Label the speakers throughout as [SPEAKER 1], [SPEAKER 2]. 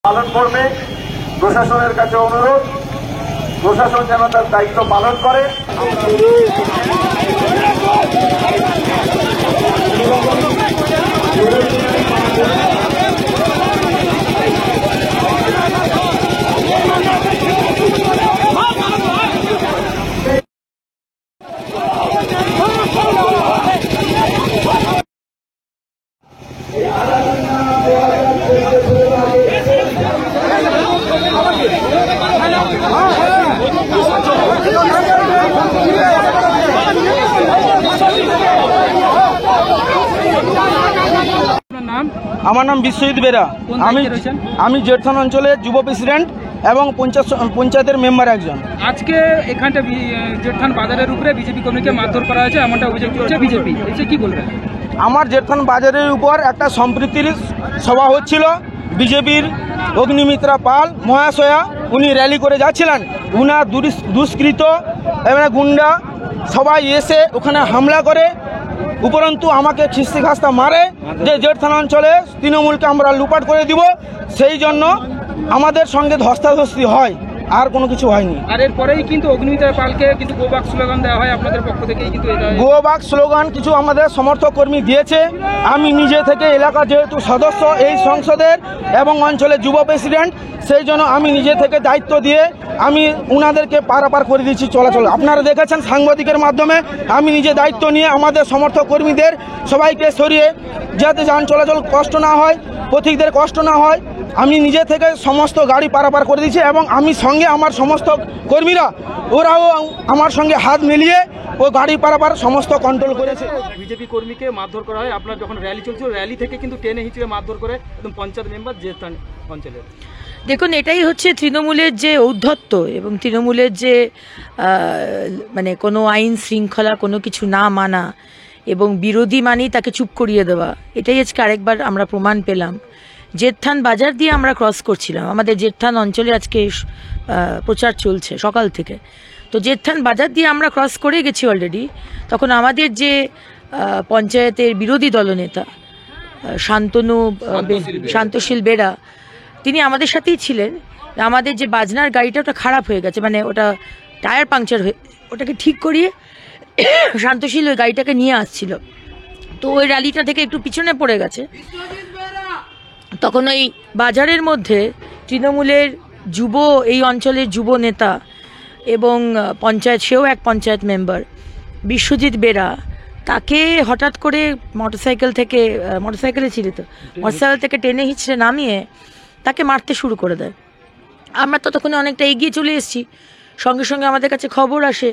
[SPEAKER 1] পালন করবে। প্রশাসনের কাছে অনুরোধ, প্রশাসন যেন তার দায়িত্ব পালন করে।
[SPEAKER 2] আমার নাম বিশ্বজিৎ বেরা। আমি জেঠথান অঞ্চলের যুব প্রেসিডেন্ট এবং পঞ্চায়েতের মেম্বার একজন।
[SPEAKER 3] আজকে এখানটা জেঠথান বাজারের উপরে বিজেপি কর্মীকে মারধর করা হয়েছে, এমনটা অভিযোগ করছে বিজেপি। এসে কি বলবেন?
[SPEAKER 2] আমার জেঠথান বাজারের উপর একটা সম্প্রীতির সভা হচ্ছিল। বিজেপির অগ্নিমিত্রা পাল মহাশয়া উনি র্যালি করে যাচ্ছিলেন। উনার দুষ্কৃত এবং গুন্ডা সবাই এসে ওখানে হামলা করে, উপরন্তু আমাকে খিস্তি খাস্তা মারে যে জেঠথান অঞ্চলে তৃণমূলকে আমরা লুপাট করে দিব। সেই জন্য আমাদের সঙ্গে ধস্তাধস্তি হয়, আর কোনো কিছু হয়নি।
[SPEAKER 3] আর এরপরেই কিন্তু অগ্নিমিত্রা পালকে কিন্তু গো ব্যাক স্লোগান দেওয়া হয় আপনাদের পক্ষ থেকেই, কিন্তু
[SPEAKER 2] গো ব্যাক স্লোগান কিছু আমাদের সমর্থক কর্মী দিয়েছে। আমি নিজে থেকে এলাকার যেহেতু সদস্য এই সংসদের এবং অঞ্চলের যুব প্রেসিডেন্ট, সেই জন্য আমি নিজে থেকে দায়িত্ব দিয়ে আমি উনাদেরকে পারাপার করে দিচ্ছি চলাচল। আপনারা দেখেছেন সাংবাদিকের মাধ্যমে আমি নিজে দায়িত্ব নিয়ে আমাদের সমর্থক কর্মীদের সবাইকে সরিয়ে যাতে যান চলাচল কষ্ট না হয়, পথিকদের কষ্ট না হয়, আমি নিজে থেকে সমস্ত গাড়ি পারাপার করে দিচ্ছি। এবং আমি সঙ্গে আমার সমস্ত কর্মীরা ওরাও আমার সঙ্গে হাত মিলিয়ে ও গাড়ি পারাপার সমস্ত কন্ট্রোল করেছে।
[SPEAKER 3] বিজেপি কর্মীকে মারধর করা হয়, আপনার যখন র্যালি চলছিল র্যালি থেকে কিন্তু টেনে হিচড়ে মারধর করে একদম পঞ্চায়েত মেম্বার জেঠথান অঞ্চলের।
[SPEAKER 4] দেখুন, এটাই হচ্ছে তৃণমূলের যে ঔদ্ধত্য এবং তৃণমূলের যে মানে কোনো আইন শৃঙ্খলা কোনো কিছু না মানা এবং বিরোধী মানেই তাকে চুপ করিয়ে দেওয়া। এটাই আজকে আরেকবার আমরা প্রমাণ পেলাম। জেঠথান বাজার দিয়ে আমরা ক্রস করছিলাম, আমাদের জেঠথান অঞ্চলে আজকে প্রচার চলছে সকাল থেকে। তো জেঠথান বাজার দিয়ে আমরা ক্রস করে গেছি অলরেডি। তখন আমাদের যে পঞ্চায়েতের বিরোধী দলনেতা শান্তশীল বেরা, তিনি আমাদের সাথেই ছিলেন। আমাদের যে বাজনার গাড়িটা ওটা খারাপ হয়ে গেছে, মানে ওটা টায়ার পাংচার হয়ে, ওটাকে ঠিক করিয়ে শান্তশীল ওই গাড়িটাকে নিয়ে আসছিল। তো ওই র্যালিটা থেকে একটু পিছনে পড়ে গেছে। তখন ওই বাজারের মধ্যে তৃণমূলের এই অঞ্চলের যুব নেতা এবং সেও এক পঞ্চায়েত মেম্বার বিশ্বজিৎ বেরা, তাকে হঠাৎ করে মোটরসাইকেল থেকে টেনে হিঁচড়ে নামিয়ে তাকে মারতে শুরু করে দেয়। আমরা ততক্ষণে অনেকটা এগিয়ে চলে এসেছি। সঙ্গে সঙ্গে আমাদের কাছে খবর আসে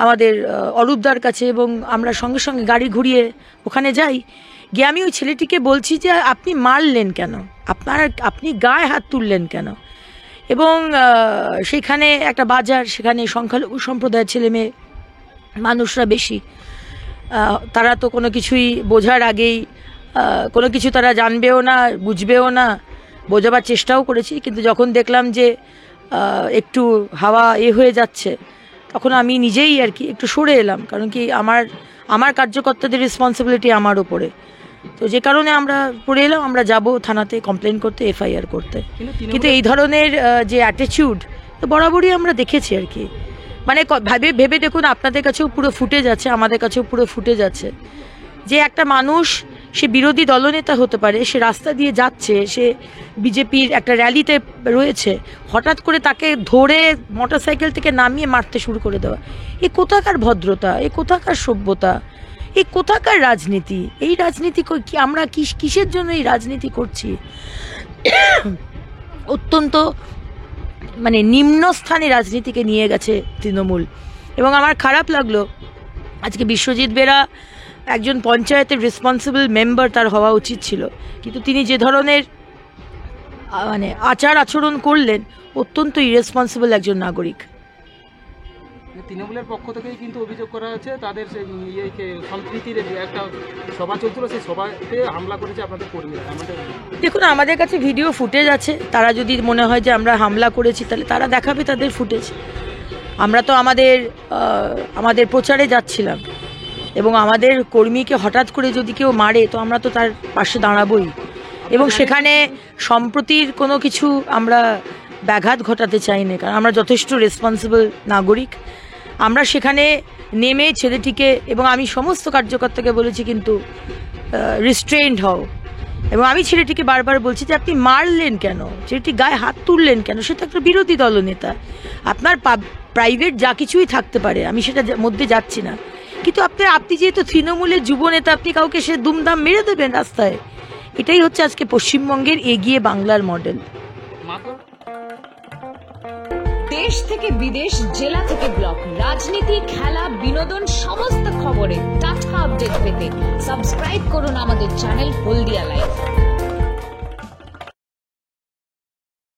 [SPEAKER 4] আমাদের অরূপদার কাছে, এবং আমরা সঙ্গে সঙ্গে গাড়ি ঘুরিয়ে ওখানে যাই। গিয়ে আমি ওই ছেলেটিকে বলছি যে আপনি মারলেন কেন, আপনি গায়ে হাত তুললেন কেন? এবং সেখানে একটা বাজার, সেখানে সংখ্যালঘু সম্প্রদায়ের ছেলে মেয়ে মানুষরা বেশি, তারা তো কোনো কিছুই বোঝার আগেই কোনো কিছু তারা জানবেও না, বুঝবেও না। বোঝাবার চেষ্টাও করেছি, কিন্তু যখন দেখলাম যে একটু হাওয়া হয়ে যাচ্ছে, তখন আমি নিজেই আর কি একটু সরে এলাম। কারণ কি আমার কার্যকর্তাদের রেসপন্সিবিলিটি আমার ওপরে। তো যে কারণে আমরা পড়ে এলাম, আমরা যাব থানাতে কমপ্লেন করতে, FIR করতে। কিন্তু এই ধরনের যে অ্যাটিটিউড তো বরাবরই আমরা দেখেছি আর কি। মানে ভেবে দেখুন, আপনাদের কাছেও পুরো ফুটেজ আছে, আমাদের কাছেও পুরো ফুটেজ আছে, যে একটা মানুষ সে বিরোধী দলনেতা হতে পারে, সে রাস্তা দিয়ে যাচ্ছে, সে বিজেপির একটা র্যালিতে রয়েছে, হঠাৎ করে তাকে ধরে মোটরসাইকেল থেকে নামিয়ে মারতে শুরু করে দেওয়া। এ কোথাকার ভদ্রতা, এ কোথাকার সভ্যতা, এ কোথাকার রাজনীতি? এই রাজনীতি আমরা কিসের জন্য এই রাজনীতি করছি? অত্যন্ত মানে নিম্ন স্থানে রাজনীতিকে নিয়ে গেছে তৃণমূল। এবং আমার খারাপ লাগলো আজকে বিশ্বজিৎ বেরা একজন পঞ্চায়েতের রেসপন্সিবল মেম্বার, তার হওয়া উচিত ছিল, কিন্তু তিনি যে ধরনের মানে আচরণ করলেন, অত্যন্ত ইরেসপন্সিবল একজন নাগরিক।
[SPEAKER 3] তৃণমূলের পক্ষ থেকেই কিন্তু অভিযোগ করা হচ্ছে তাদের সম্প্রীতির একটা সভা চলছিল, সেই সভাতে হামলা করেছে আপনাদের কর্মীরা।
[SPEAKER 4] দেখুন, আমাদের কাছে ভিডিও ফুটেজ আছে। তারা যদি মনে হয় যে আমরা হামলা করেছি, তাহলে তারা দেখাবে তাদের ফুটেজ। আমরা তো আমাদের প্রচারে যাচ্ছিলাম, এবং আমাদের কর্মীকে হঠাৎ করে যদি কেউ মারে, তো আমরা তো তার পাশে দাঁড়াবোই। এবং সেখানে সম্প্রতির কোনো কিছু আমরা ব্যাঘাত ঘটাতে চাই না, কারণ আমরা যথেষ্ট রেসপন্সিবল নাগরিক। আমরা সেখানে নেমে ছেলেটিকে, এবং আমি সমস্ত কার্যকর্তাকে বলেছি কিন্তু রিস্ট্রেন্ড হও, এবং আমি ছেলেটিকে বারবার বলছি যে আপনি মারলেন কেন, ছেলেটি গায়ে হাত তুললেন কেন, সেটা একটা বিরোধী দলনেতা। আপনার প্রাইভেট যা কিছুই থাকতে পারে, আমি সেটা মধ্যে যাচ্ছি না, কিন্তু আপনি যেহেতু তৃণমূলের যুব নেতা, আপনি কাউকে সে দুমদাম মেরে দেবেন রাস্তায়? এটাই হচ্ছে আজকে পশ্চিমবঙ্গের এগিয়ে বাংলার মডেল।
[SPEAKER 5] দেশ থেকে বিদেশ, জেলা থেকে ব্লক, রাজনীতি, খেলা, বিনোদন, সমস্ত খবরে টাটকা আপডেট পেতে সাবস্ক্রাইব করুন আমাদের চ্যানেল হলদিয়া লাইভ।